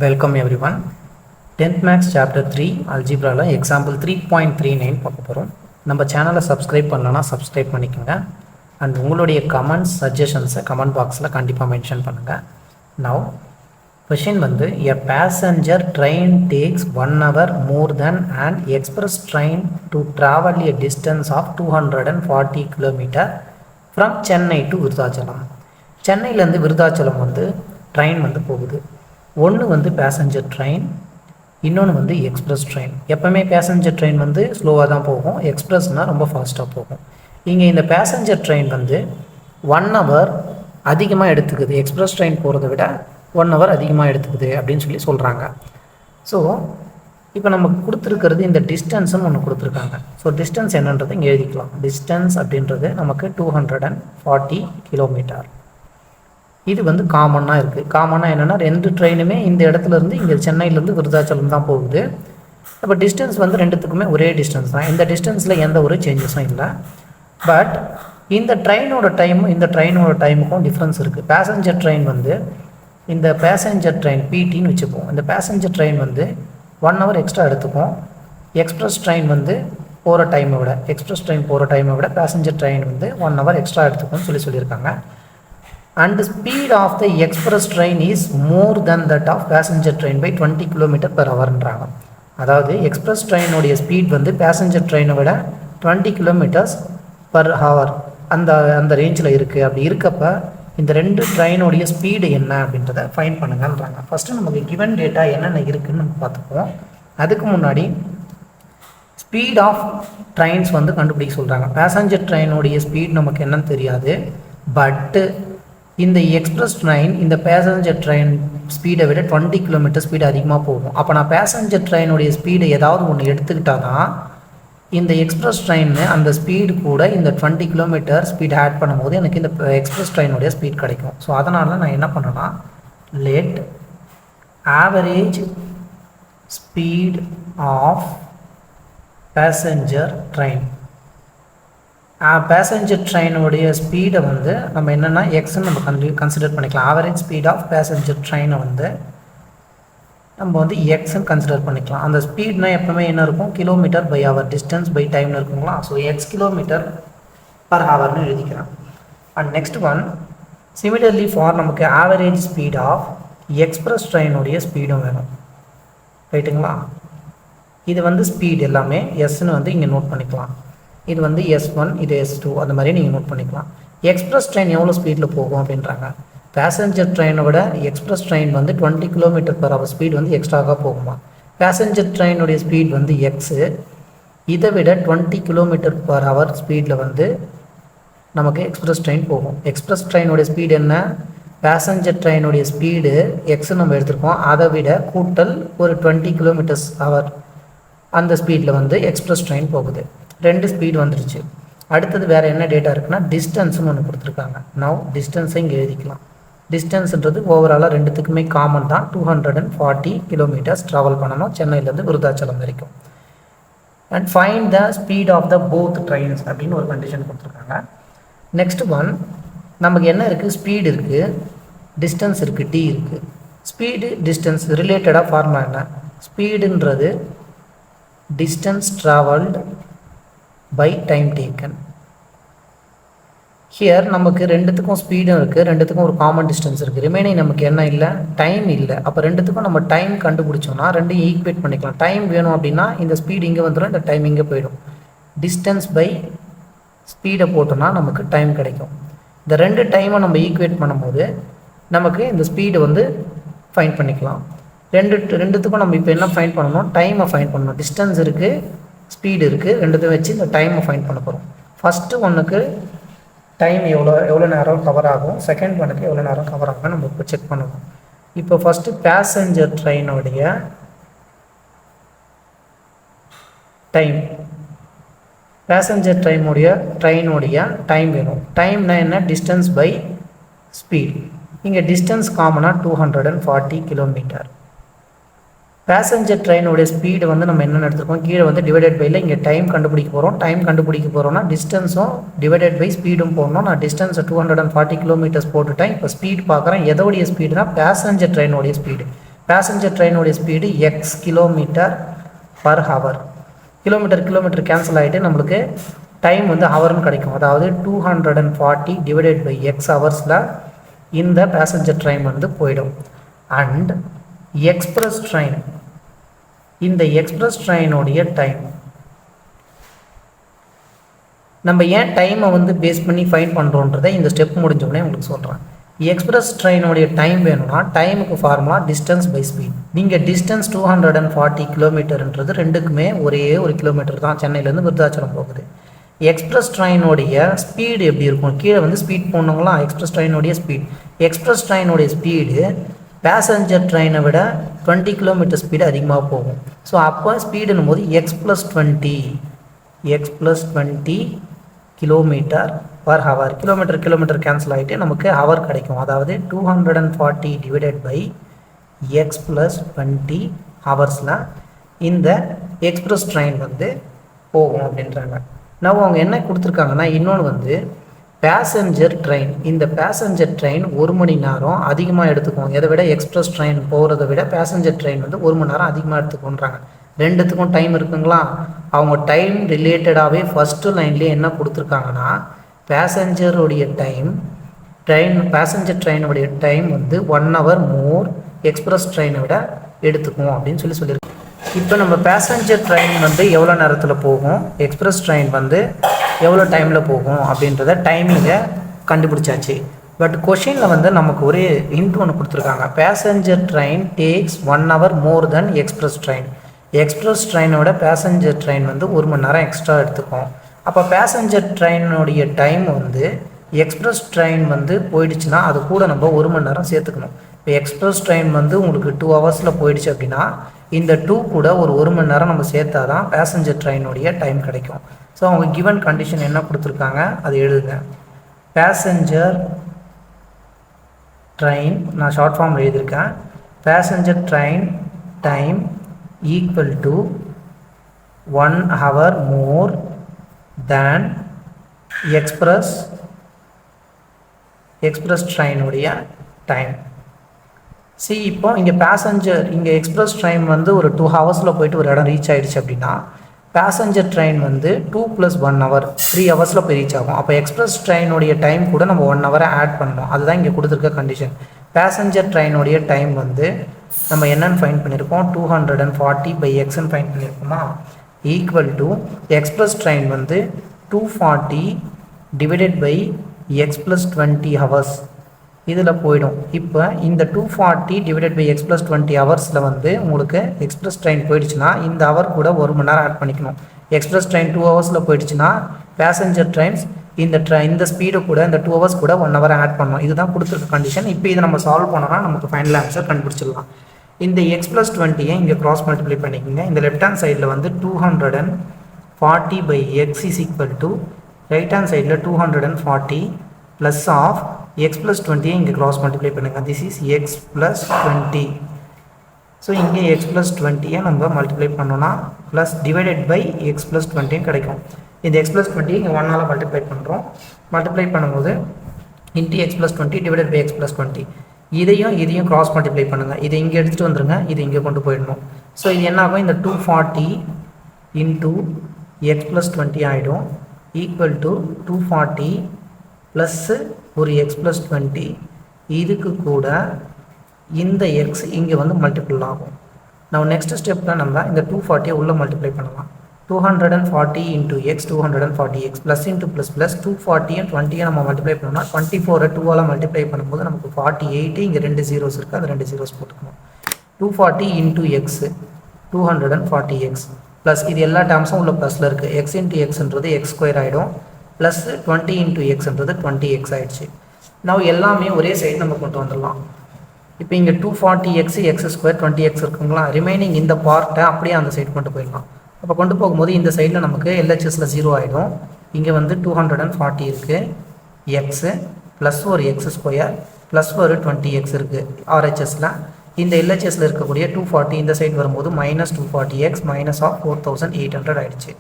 Welcome everyone. 10th Maths Chapter 3 Algebra Example 3.39 பார்க்க போகிறோம். நம்ம சேனலை சப்ஸ்கிரைப் பண்ணலன்னா சப்ஸ்கிரைப் பண்ணிக்கோங்க. அண்ட் உங்களுடைய கமெண்ட்ஸ் சஜஷன்ஸை கமெண்ட் பாக்ஸில் கண்டிப்பாக மென்ஷன் பண்ணுங்கள். Now question வந்து a passenger train takes 1 hour more than an express train to travel a distance of 240 km from Chennai to Virudhachalam. சென்னையிலேருந்து விருதாச்சலம் வந்து ட்ரெயின் வந்து போகுது. ஒன்று வந்து பேசஞ்சர் ட்ரெயின், இன்னொன்று வந்து எக்ஸ்ப்ரெஸ் ட்ரெயின். எப்போவுமே பேசஞ்சர் ட்ரெயின் வந்து ஸ்லோவாக தான் போகும், எக்ஸ்ப்ரெஸ்னால் ரொம்ப ஃபாஸ்ட்டாக போகும். இங்கே இந்த பேசஞ்சர் ட்ரெயின் வந்து 1 hour அதிகமாக எடுத்துக்குது, எக்ஸ்ப்ரெஸ் ட்ரெயின் போகிறத விட 1 hour அதிகமாக எடுத்துக்குது அப்படின்னு சொல்கிறாங்க. ஸோ இப்போ நமக்கு கொடுத்துருக்கிறது இந்த டிஸ்டன்ஸ்னு ஒன்று கொடுத்துருக்காங்க. ஸோ டிஸ்டன்ஸ் என்னன்றது இங்கே எழுதிக்கலாம். டிஸ்டன்ஸ் அப்படின்றது நமக்கு 240 கிலோமீட்டர். இது வந்து காமனாக இருக்குது. காமனாக என்னென்னா ரெண்டு ட்ரெயினுமே இந்த இடத்துலேருந்து இங்கே சென்னையிலேருந்து விருதாச்சலம் தான் போகுது. அப்போ டிஸ்டன்ஸ் வந்து ரெண்டுத்துக்குமே ஒரே டிஸ்டன்ஸ் தான். இந்த டிஸ்டன்ஸில் எந்த ஒரு சேஞ்சஸும் இல்லை. பட் இந்த ட்ரெயினோட டைமும் இந்த ட்ரெயினோட டைமுக்கும் டிஃப்ரென்ஸ் இருக்குது. பேசஞ்சர் ட்ரெயின் வந்து இந்த பேசஞ்சர் ட்ரெயின் பிடின்னு வச்சுப்போம். இந்த பேசஞ்சர் ட்ரெயின் வந்து 1 hour எக்ஸ்ட்ரா எடுத்துக்கும். எக்ஸ்ப்ரெஸ் ட்ரெயின் வந்து போகிற டைமை விட பேசஞ்சர் ட்ரெயின் வந்து 1 hour எக்ஸ்ட்ரா எடுத்துக்கும்னு சொல்லியிருக்காங்க. And the speed of the express train is more than that of passenger train by 20 km/h. அதாவது எக்ஸ்பிரஸ் ட்ரெயினுடைய ஸ்பீட் வந்து பேசஞ்சர் ட்ரெயினை விட 20 km/h அந்த ரேஞ்சில் இருக்குது. அப்படி இருக்கப்ப இந்த ரெண்டு ட்ரெயினுடைய ஸ்பீடு என்ன அப்படின்றத ஃபைண்ட் பண்ணுங்கன்றாங்க. ஃபஸ்ட்டு நமக்கு கிவன் டேட்டா என்னென்ன இருக்குதுன்னு நம்ம பார்த்துப்போம். அதுக்கு முன்னாடி ஸ்பீட் ஆஃப் ட்ரெயின்ஸ் வந்து கண்டுபிடிக்க சொல்கிறாங்க. பேசஞ்சர் ட்ரெயினுடைய ஸ்பீட் நமக்கு என்னன்னு தெரியாது. பட்டு இந்த எக்ஸ்ப்ரெஸ் ட்ரெயின் இந்த பேசஞ்சர் ட்ரெயின் ஸ்பீடை விட 20 km ஸ்பீடு அதிகமாக போகும். அப்போ நான் பேசஞ்சர் ட்ரெயினுடைய ஸ்பீடை ஏதாவது ஒன்று எடுத்துக்கிட்டால் தான் இந்த எக்ஸ்ப்ரெஸ் ட்ரெயின் அந்த ஸ்பீடு கூட இந்த 20 km ஸ்பீட் ஆட் பண்ணும்போது எனக்கு இந்த எக்ஸ்ப்ரெஸ் ட்ரெயினுடைய ஸ்பீட் கிடைக்கும். ஸோ அதனால் நான் என்ன பண்ணேன்னா let average speed of passenger train, passenger ட்ரெயினுடைய ஸ்பீடை வந்து நம்ம என்னென்னா எக்ஸ்ன்னு நம்ம கன்சிடர் பண்ணிக்கலாம். ஆவரேஜ் ஸ்பீட் ஆஃப் பேசஞ்சர் ட்ரெயினை வந்து நம்ம வந்து எக்ஸ்ன்னு கன்சிடர் பண்ணிக்கலாம். அந்த ஸ்பீட்னா எப்பவுமே என்ன இருக்கும், kilometre by hour, distance by டைம்னு இருக்குங்களா. ஸோ எக்ஸ் km/h எழுதிக்கிறேன். And next one similarly for நமக்கு ஆவரேஜ் ஸ்பீட் ஆஃப் எக்ஸ்ப்ரெஸ் ட்ரெயினுடைய ஸ்பீடும் வேணும், ரைட்டுங்களா. இது வந்து ஸ்பீட் எல்லாமே எஸ்ன்னு வந்து இங்கே நோட் பண்ணிக்கலாம். இது வந்து S1, இது S2 அந்த மாதிரி நீங்கள் நோட் பண்ணிக்கலாம். எக்ஸ்ப்ரெஸ் ட்ரெயின் எவ்வளோ ஸ்பீடில் போகும் அப்படின்றாங்க. பேசஞ்சர் ட்ரெயினை விட எக்ஸ்ப்ரெஸ் ட்ரெயின் வந்து 20 km/h ஸ்பீட் வந்து எக்ஸ்ட்ராவாக போகுமா. பேசஞ்சர் ட்ரெயினுடைய ஸ்பீட் வந்து எக்ஸு, இதை விட 20 km/h ஸ்பீடில் வந்து நமக்கு எக்ஸ்ப்ரெஸ் ட்ரெயின் போகும். எக்ஸ்ப்ரெஸ் ட்ரெயினுடைய ஸ்பீடு என்ன, பேசஞ்சர் ட்ரெயினுடைய ஸ்பீடு எக்ஸு நம்ம எடுத்துருக்கோம், அதை விட கூட்டல் ஒரு 20 km/h அந்த ஸ்பீடில் வந்து எக்ஸ்ப்ரெஸ் ட்ரெயின் போகுது. ரெண்டு ஸ்பீடு வந்துருச்சு. அடுத்தது வேறு என்ன டேட்டா இருக்குன்னா டிஸ்டன்ஸ்னு ஒன்று கொடுத்துருக்காங்க. நவ் டிஸ்டன்ஸை இங்கே எழுதிக்கலாம். டிஸ்டன்ஸுன்றது ஓவராலாக ரெண்டுத்துக்குமே காமன் தான். 240 km ட்ராவல் பண்ணணும் சென்னையிலேருந்து விருதாச்சலம் வரைக்கும். And find the speed of the both trains அப்படின்னு ஒரு கண்டிஷன் கொடுத்துருக்காங்க. நெக்ஸ்ட் ஒன் நமக்கு என்ன இருக்குது, ஸ்பீடு இருக்குது, டிஸ்டன்ஸ் இருக்குது, டி இருக்குது. ஸ்பீடு டிஸ்டன்ஸ் ரிலேட்டடாக ஃபார்முலா என்ன, ஸ்பீடுன்றது distance traveled by time taken. Here நமக்கு ரெண்டுத்துக்கும் ஸ்பீடும் இருக்குது, ரெண்டுத்துக்கும் ஒரு காமன் டிஸ்டன்ஸ் இருக்குது. ரிமைனிங் நமக்கு என்ன இல்லை, டைம் இல்லை. அப்போ ரெண்டுத்துக்கும் நம்ம டைம் கண்டுபிடிச்சோன்னா ரெண்டையும் ஈக்குவேட் பண்ணிக்கலாம். டைம் வேணும் அப்படின்னா இந்த ஸ்பீடு இங்கே வந்துடும், இந்த டைம் இங்கே போயிடும். டிஸ்டன்ஸ் பை ஸ்பீடை போட்டோன்னா நமக்கு டைம் கிடைக்கும். இந்த ரெண்டு டைமை நம்ம ஈக்குவேட் பண்ணும்போது நமக்கு இந்த ஸ்பீடு வந்து ஃபைண்ட் பண்ணிக்கலாம். ரெண்டுத்துக்கும் நம்ம இப்போ என்ன ஃபைண்ட் பண்ணணும், டைமை ஃபைண்ட் பண்ணணும். டிஸ்டன்ஸ் இருக்குது, ஸ்பீடு இருக்குது, ரெண்டுத்தையும் வச்சு இந்த டைமை ஃபைண்ட் பண்ண போகிறோம். ஃபஸ்ட்டு ஒன்றுக்கு டைம் எவ்வளோ நேரம் கவர் ஆகும், செகண்ட் ஒன்றுக்கு எவ்வளோ நேரம் கவர் ஆகும் நம்ம இப்போ செக் பண்ணணும். இப்போ ஃபஸ்ட்டு பேசஞ்சர் ட்ரெயினுடைய டைம், பேசஞ்சர் ட்ரெயினுடைய டைம் வேணும். டைம்னா என்ன, டிஸ்டன்ஸ் பை ஸ்பீட். இங்கே டிஸ்டன்ஸ் காமனாக 240 km. பேசஞ்சர் ட்ரெயினுடைய ஸ்பீடு வந்து நம்ம என்னென்னு எடுத்துருக்கோம், கீழே வந்து டிவைடட் பையில் இங்கே டைம் கண்டுபிடிக்க போகிறோம். டைம் கண்டுபிடிக்க போகிறோம்னா டிஸ்டன்ஸும் டிவைடட் பை ஸ்பீடும் போடணும். நான் டிஸ்டன்ஸை 240 km போட்டுட்டேன். இப்போ ஸ்பீட் பார்க்குறேன், எதோடைய ஸ்பீடுனா பேசஞ்சர் ட்ரெயினுடைய ஸ்பீடு. பேசஞ்சர் ட்ரெயினுடைய speed x km/h. Kilometre cancel ஆகிட்டு நம்மளுக்கு டைம் வந்து ஹவர்னு கிடைக்கும். அதாவது 240 டிவைடட் பை எக்ஸ் ஹவர்ஸில் இந்த பேசஞ்சர் ட்ரெயின் வந்து போயிடும். அண்ட் எக்ஸ்பிரஸ் ட்ரெயின், இந்த எக்ஸ்பிரஸ் ட்ரெயினுடைய டைம் நம்ம ஏன் டைமை வந்து பேஸ் பண்ணி ஃபைண்ட் பண்ணுறோன்றதை இந்த ஸ்டெப் முடிஞ்சோடனே உங்களுக்கு சொல்கிறேன். எக்ஸ்பிரஸ் ட்ரெயினுடைய டைம் வேணும்னா டைமுக்கு ஃபார்முலா டிஸ்டன்ஸ் பை ஸ்பீட். நீங்கள் டிஸ்டன்ஸ் 240 கிலோமீட்டர்ன்றது ரெண்டுக்குமே ஒரே ஒரு கிலோமீட்டர் தான், சென்னையிலேருந்து விருத்தாச்சலம் போகுது. எக்ஸ்பிரஸ் ட்ரெயினுடைய ஸ்பீடு எப்படி இருக்கும், கீழே வந்து ஸ்பீட் போடணுங்களா, எக்ஸ்பிரஸ் ட்ரெயினுடைய ஸ்பீடு பேசஞ்சர் ட்ரெயினை விட 20 கிலோமீட்டர் ஸ்பீடு அதிகமாக போகும். ஸோ அப்போ ஸ்பீடுன்னும் போது X plus 20 km/h. Kilometre cancel ஆகிட்டு நமக்கு ஹவர் கிடைக்கும். அதாவது 240 டிவைடட் பை எக்ஸ் ப்ளஸ் 20 ஹவர்ஸில் இந்த எக்ஸ்பிரஸ் ட்ரெயின் வந்து போகும் அப்படின்றாங்க. நான் அவங்க என்ன கொடுத்துருக்காங்கன்னா, இன்னொன்று வந்து பேசஞ்சர் ட்ரெயின். இந்த பேசஞ்சர் ட்ரெயின் 1 மணி நேரம் அதிகமாக எடுத்துக்கும். இதை விட எக்ஸ்பிரஸ் ட்ரெயின் போகிறத விட பேசஞ்சர் ட்ரெயின் வந்து 1 மணி நேரம் அதிகமாக எடுத்துக்கோன்றாங்க. ரெண்டுத்துக்கும் டைம் இருக்குங்களா. அவங்க டைம் ரிலேட்டடாகவே ஃபஸ்ட்டு லைன்லேயே என்ன கொடுத்துருக்காங்கன்னா, பேசஞ்சர் ட்ரெயினுடைய டைம் வந்து 1 hour மோர் எக்ஸ்பிரஸ் ட்ரெயினை விட எடுத்துக்கும் அப்படின்னு சொல்லியிருக்காங்க. இப்போ நம்ம பேசஞ்சர் ட்ரெயின் வந்து எவ்வளோ நேரத்தில் போகும், எக்ஸ்பிரஸ் ட்ரெயின் வந்து எவ்வளோ டைமில் போகும் அப்படின்றத டைமிங்கை கண்டுபிடிச்சாச்சு. பட் கொஷினில் வந்து நமக்கு ஒரு ஹிண்ட் ஒன்று கொடுத்துருக்காங்க. Passenger train takes 1 hour more than express train. Express ட்ரெயினோட பேசஞ்சர் ட்ரெயின் வந்து 1 மணி நேரம் எக்ஸ்ட்ரா எடுத்துக்கும். அப்போ பேசஞ்சர் ட்ரெயினுடைய டைம் வந்து எக்ஸ்பிரஸ் ட்ரெயின் வந்து போயிடுச்சுன்னா அது கூட நம்ம 1 மணி நேரம் சேர்த்துக்கணும். இப்போ எக்ஸ்பிரஸ் ட்ரெயின் வந்து உங்களுக்கு 2 hours போயிடுச்சு அப்படின்னா இந்த 2 கூட ஒரு 1 மணி நேரம் நம்ம சேர்த்தா தான் பேசஞ்சர் ட்ரெயினுடைய டைம் கிடைக்கும். ஸோ அவங்க கிவன் கண்டிஷன் என்ன கொடுத்துருக்காங்க அது எழுதுங்க. பேசஞ்சர் ட்ரெயின், நான் ஷார்ட் ஃபார்ம் எழுதியிருக்கேன். Passenger train time equal to 1 hour more than express ட்ரெயினுடைய டைம். இப்போ இங்கே எக்ஸ்பிரஸ் ட்ரெயின் வந்து ஒரு 2 hours போயிட்டு ஒரு இடம் ரீச் ஆகிடுச்சு அப்படின்னா பேசஞ்சர் ட்ரெயின் வந்து 2 + 1 hour 3 hours போய் ரீச் ஆகும். அப்போ எக்ஸ்பிரஸ் ட்ரெயினுடைய டைம் கூட நம்ம 1 hour ஆட் பண்ணணும். அதுதான் இங்கே கொடுத்துருக்க கண்டிஷன். பேசஞ்சர் ட்ரெயினுடைய டைம் வந்து நம்ம என்னென்னு ஃபைண்ட் பண்ணியிருக்கோம், 240 பை எக்ஸ்ன்னு ஃபைண்ட் பண்ணியிருக்கோமா, ஈக்குவல் டு எக்ஸ்பிரஸ் ட்ரெயின் வந்து 240 divided by x plus 20 hours இதில் போயிடும். இப்போ இந்த 240 டிவைடட் பை எக்ஸ் ப்ளஸ் 20 ஹவர்ஸில் வந்து உங்களுக்கு எக்ஸ்பிரஸ் ட்ரெயின் போயிடுச்சுன்னா இந்த ஹவர் கூட 1 மணி நேரம் ஆட் பண்ணிக்கணும். எக்ஸ்பிரஸ் ட்ரெயின் 2 hours போயிடுச்சுன்னா பேசஞ்சர் ட்ரெயின்ஸ் இந்த ஸ்பீடு கூட இந்த 2 hours கூட 1 hour ஆட் பண்ணணும். இதுதான் கொடுத்துருக்க கண்டிஷன். இப்போ இதை நம்ம சால்வ் பண்ணோம்னா நமக்கு ஃபைனல் ஆன்சர் கண்டுபிடிச்சிடலாம். இந்த எக்ஸ் ப்ளஸ் 20 இங்கே க்ராஸ் மல்டிப்ளை பண்ணிக்கோங்க. இந்த லெஃப்ட் ஹேண்ட் சைடில் வந்து 240 by x is equal to right hand சைடில் 240 ப்ளஸ் ஆஃப் எக்ஸ் ப்ளஸ் 20 இங்கே க்ராஸ் மல்டிப்ளை பண்ணுங்கள். This is x plus 20. So இங்கே எக்ஸ் ப்ளஸ் 20 நம்ம மல்டிப்ளை பண்ணோன்னா plus divided by x plus 20 கிடைக்கும். இந்த எக்ஸ் ப்ளஸ் 20 இங்கே 1 மல்டிப்ளை பண்ணுறோம். மல்டிப்ளை பண்ணும்போது into x plus 20 divided by x plus 20 இதையும் க்ராஸ் மல்டிப்ளை பண்ணுங்கள். இதை இங்கே எடுத்துகிட்டு வந்துடுங்க, இது இங்கே கொண்டு போயிடணும். ஸோ இது என்ன ஆகும், இந்த 240 இன்ட்டு எக்ஸ் ப்ளஸ் 20 ஆகிடும் ஈக்குவல் டு 240 ப்ளஸ்ஸு ஒரு எக்ஸ் ப்ளஸ் 20 இதுக்கு கூட இந்த எக்ஸ் இங்கே வந்து மல்டிபிள் ஆகும். நம்ம நெக்ஸ்ட் ஸ்டெப்பில் நம்ம இந்த 240 உள்ளே மல்டிப்ளை பண்ணலாம். 240 into X 240 X plus into plus 240 and 20 நம்ம மல்டிப்ளை பண்ணோம்னா 24 2 மல்டிப்ளை பண்ணும்போது நமக்கு 48. இங்கே 2 zeros இருக்குது, அந்த 2 zeros போட்டுக்கணும். 240 இன்ட்டு எக்ஸ் 240 எக்ஸ் ப்ளஸ் இது எல்லா டேர்ம்ஸும் உள்ள ப்ளஸில் இருக்குது. எக்ஸ் இன்ட்டு எக்ஸ்ன்றது எக்ஸ் ஸ்கொயர் ஆகிடும். ப்ளஸ் 20 இன்ட்டு எக்ஸ்ன்றது 20x ஆகிடுச்சு. நான் எல்லாமே ஒரே சைடு நம்ம கொண்டு வந்துடலாம். இப்போ இங்கே 240x எக்ஸ் ஸ்கொயர் 20x இருக்குங்களா, ரிமைனிங் இந்த பார்ட்டை அப்படியே அந்த சைடு கொண்டு போயிடலாம். அப்போ கொண்டு போகும்போது இந்த சைடில் நமக்கு எல்ஹெச்எஸில் 0 ஆகிடும். இங்கே வந்து 240 இருக்குது எக்ஸு ப்ளஸ் ஒரு எக்ஸ் ஸ்கொயர் ப்ளஸ் ஒரு 20x இருக்குது ஆர்ஹெச்எஸில். இந்த எல்ஹெச்எஸில் இருக்கக்கூடிய 240 இந்த சைடு வரும்போது மைனஸ் 240x மைனஸ் ஆஃப் 4800 ஆகிடுச்சு.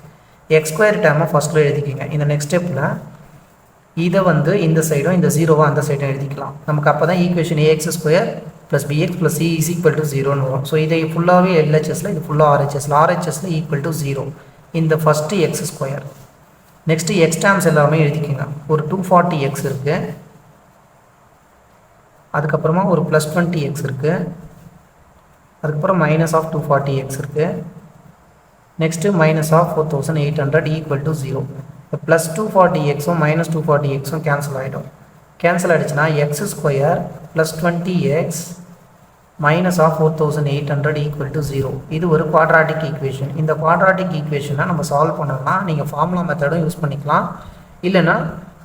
எக்ஸ் ஸ்கொயர் டேர்மை ஃபஸ்ட்டில் எழுதிக்கிங்க. இந்த நெக்ஸ்ட் ஸ்டெப்பில் இதை வந்து இந்த சைடும் இந்த 0 அந்த சைடும் எழுதிக்கலாம். நமக்கு அப்போ தான் equation ax square plus bx plus c is equal to 0 னு வரும். ஸோ இதை ஃபுல்லாகவே எல்ஹெச்எஸில் இது ஃபுல்லாக ஆர்ஹெச்எஸில் ஆர்ஹெச்எஸில் ஈக்குவல் டு 0 இந்த first X square. Next X terms எல்லாமே எழுதிக்கோங்க. ஒரு 240x இருக்குது, அதுக்கப்புறமா ஒரு ப்ளஸ் 20x இருக்குது, அதுக்கப்புறம் மைனஸ் ஆஃப் 240x இருக்குது, next minus of 4800 equal to 0. இப்போ ப்ளஸ் 240xும் மைனஸ் 240xும் கேன்சல் ஆகிடும். கேன்சல் ஆகிடுச்சுன்னா x square plus 20x minus of 4800 equal to 0. இது ஒரு குவாட்ராட்டிக் ஈக்குவேஷன். இந்த குவாட்ராட்டிக் ஈக்குவேஷனை நம்ம சால்வ் பண்ணோம்னா நீங்கள் ஃபார்முலா மெத்தடும் யூஸ் பண்ணிக்கலாம், இல்லைனா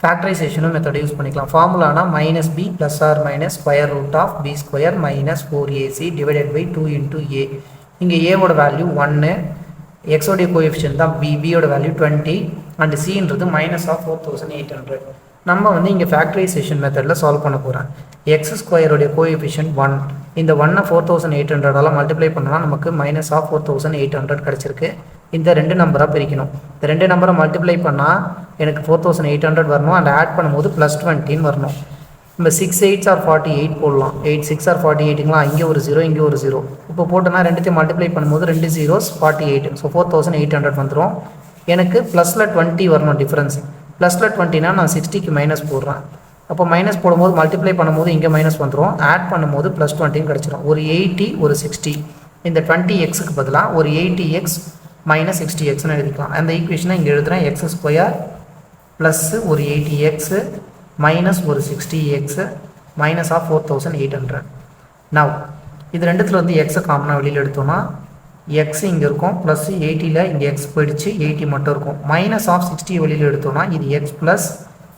ஃபேக்டரைசேஷனும் மெத்தடும் யூஸ் பண்ணிக்கலாம். ஃபார்முலானா minus b plus or minus square root of b square minus 4ac divided by 2 into a. இங்கே ஏவோட வேல்யூ 1, எக்ஸோடைய கோஎஃபிஷியன்ட் தான் பி, பியோட வேல்யூ 20 அண்ட் சின்றது மைனஸ் ஆஃப் 4800. நம்ம வந்து இங்கே ஃபேக்டரைசேஷன் மெத்தடில் சால்வ் பண்ண போகிறேன். எக்ஸ் ஸ்கொயருடைய கோஎஃபிஷியன்ட் 1, இந்த 1 4800ஆல் மல்டிப்ளை பண்ணால் நமக்கு மைனஸ் ஆஃப் 4800 கிடச்சிருக்கு. இந்த ரெண்டு நம்பராக பிரிக்கணும். இந்த ரெண்டு நம்பரை மல்டிப்ளை பண்ணால் எனக்கு 4800 வரணும், அண்ட் ஆட் பண்ணும்போது ப்ளஸ் 20 வரணும். நம்ம 6 8s are 48 போடலாம். 8 6 are 48ங்களா, இங்கே ஒரு 0 இங்கே ஒரு 0. இப்போ போட்டோன்னா ரெண்டுத்தையும் மல்டிப்ளை பண்ணும்போது 2 zeros 48. ஸோ 4800 வந்துடும். எனக்கு ப்ளஸில் 20 வரணும் டிஃப்ரென்ஸ். ப்ளஸில் 20னா நான் 60க்கு மைனஸ் போடுறேன். அப்போ மைனஸ் போடும்போது மல்டிப்ளை பண்ணும்போது இங்கே மைனஸ் வந்துடும், ஆட் பண்ணும்போது ப்ளஸ் 20 கிடச்சிரும். ஒரு 80 ஒரு 60. இந்த 20xக்கு பதிலாக ஒரு 80x மைனஸ் 60xன்னு எழுதிக்கலாம். அந்த ஈக்குவேஷனை இங்கே எழுதுகிறேன். எக்ஸ் ஸ்கொயர் ப்ளஸ் ஒரு 80x மைனஸ் ஒரு 60x மைனஸ் ஆஃப் 4800. நவ் இது ரெண்டுத்தில் வந்து எக்ஸை காமனாக வெளியில் எடுத்தோம்னா எக்ஸ் இங்கே இருக்கும், ப்ளஸ் 80ல் இங்கே எக்ஸ் போயிடுச்சு, 80 மட்டும் இருக்கும். மைனஸ் ஆஃப் 60 வெளியில் எடுத்தோம்னா இது எக்ஸ் ப்ளஸ்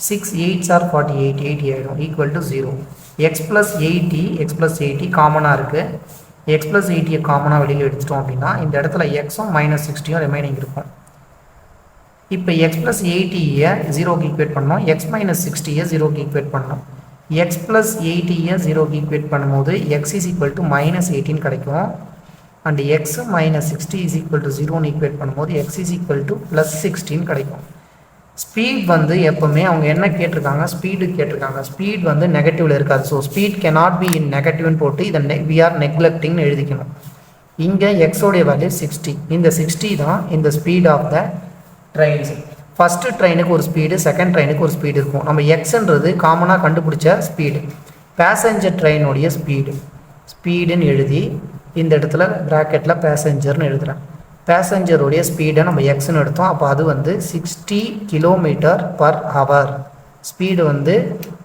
6 8s are 48 80 ஆகிடும் ஈக்குவல் டு 0. எக்ஸ் ப்ளஸ் 80 காமனாக இருக்குது. எக்ஸ் ப்ளஸ் 80 காமனாக வெளியில் எடுத்துட்டோம் அப்படின்னா இந்த இடத்துல எக்ஸும் மைனஸ் 60யும் ரிமைனிங் இருக்கும். இப்போ எக்ஸ் ப்ளஸ் 80யை 0க்கு ஈக்குவேட் பண்ணோம், எக்ஸ் மைனஸ் 60யை 0க்கு ஈக்குவேட் பண்ணோம். எக்ஸ் ப்ளஸ் 80யை 0க்கு ஈக்குவேட் பண்ணும்போது x is equal to minus 18 கிடைக்கும். And x minus 60 is equal to 0ன்னு ஈக்குவேட் பண்ணும்போது x is equal to plus 16 கிடைக்கும். ஸ்பீட் வந்து எப்போவுமே அவங்க என்ன கேட்டிருக்காங்க, ஸ்பீடு கேட்டிருக்காங்க. ஸ்பீட் வந்து நெகட்டிவில் இருக்காது. So speed cannot be in நெகட்டிவ்னு போட்டு இதை வி ஆர் நெக்லெக்டிங்னு எழுதிக்கணும். இங்கே எக்ஸோடைய வேல்யூ 60. இந்த 60 தான் இந்த speed of the trains. First ட்ரெயினுக்கு ஒரு ஸ்பீடு, செகண்ட் ட்ரெயினுக்கு ஒரு ஸ்பீடு இருக்கும். நம்ம எக்ஸ்ன்றது காமனாக கண்டுபிடிச்ச ஸ்பீடு. பேசஞ்சர் ட்ரெயினுடைய ஸ்பீடுன்னு எழுதி இந்த இடத்துல ப்ராக்கெட்டில் பேசஞ்சர்னு எழுதுகிறேன். பேசஞ்சருடைய ஸ்பீடை நம்ம எக்ஸ்ன்னு எடுத்தோம். அப்போ அது வந்து 60 km/h. ஸ்பீடு வந்து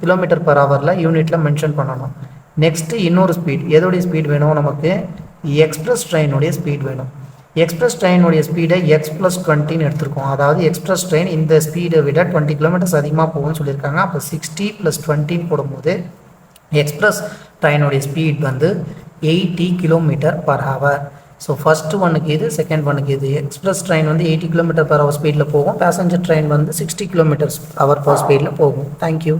km/hல யூனிட்டில் மென்ஷன் பண்ணணும். நெக்ஸ்ட்டு இன்னொரு ஸ்பீட், எதோடைய ஸ்பீட் வேணும் நமக்கு, எக்ஸ்பிரஸ் ட்ரெயினுடைய ஸ்பீட் வேணும். எக்ஸ்பிரஸ் ட்ரெயினுடைய ஸ்பீடை எக்ஸ் ப்ளஸ் 20ன்னு எடுத்திருக்கோம். அதாவது எக்ஸ்பிரஸ் ட்ரெயின் இந்த ஸ்பீடை விட 20 km அதிகமாக போகும்னு சொல்லியிருக்காங்க. அப்போ 60 + 20 போடும்போது எக்ஸ்பிரஸ் ட்ரெயினுடைய ஸ்பீட் வந்து 80 km/h. ஸோ ஃபஸ்ட்டு ஒன்றுக்கு இது, செகண்ட் ஒன்றுக்கு இது. எக்ஸ்பிரஸ் ட்ரெயின் வந்து 80 km/h ஸ்பீடில் போகும், பேசஞ்சர் ட்ரெயின் வந்து 60 km/h ஸ்பீடில் போகும். தேங்க்யூ.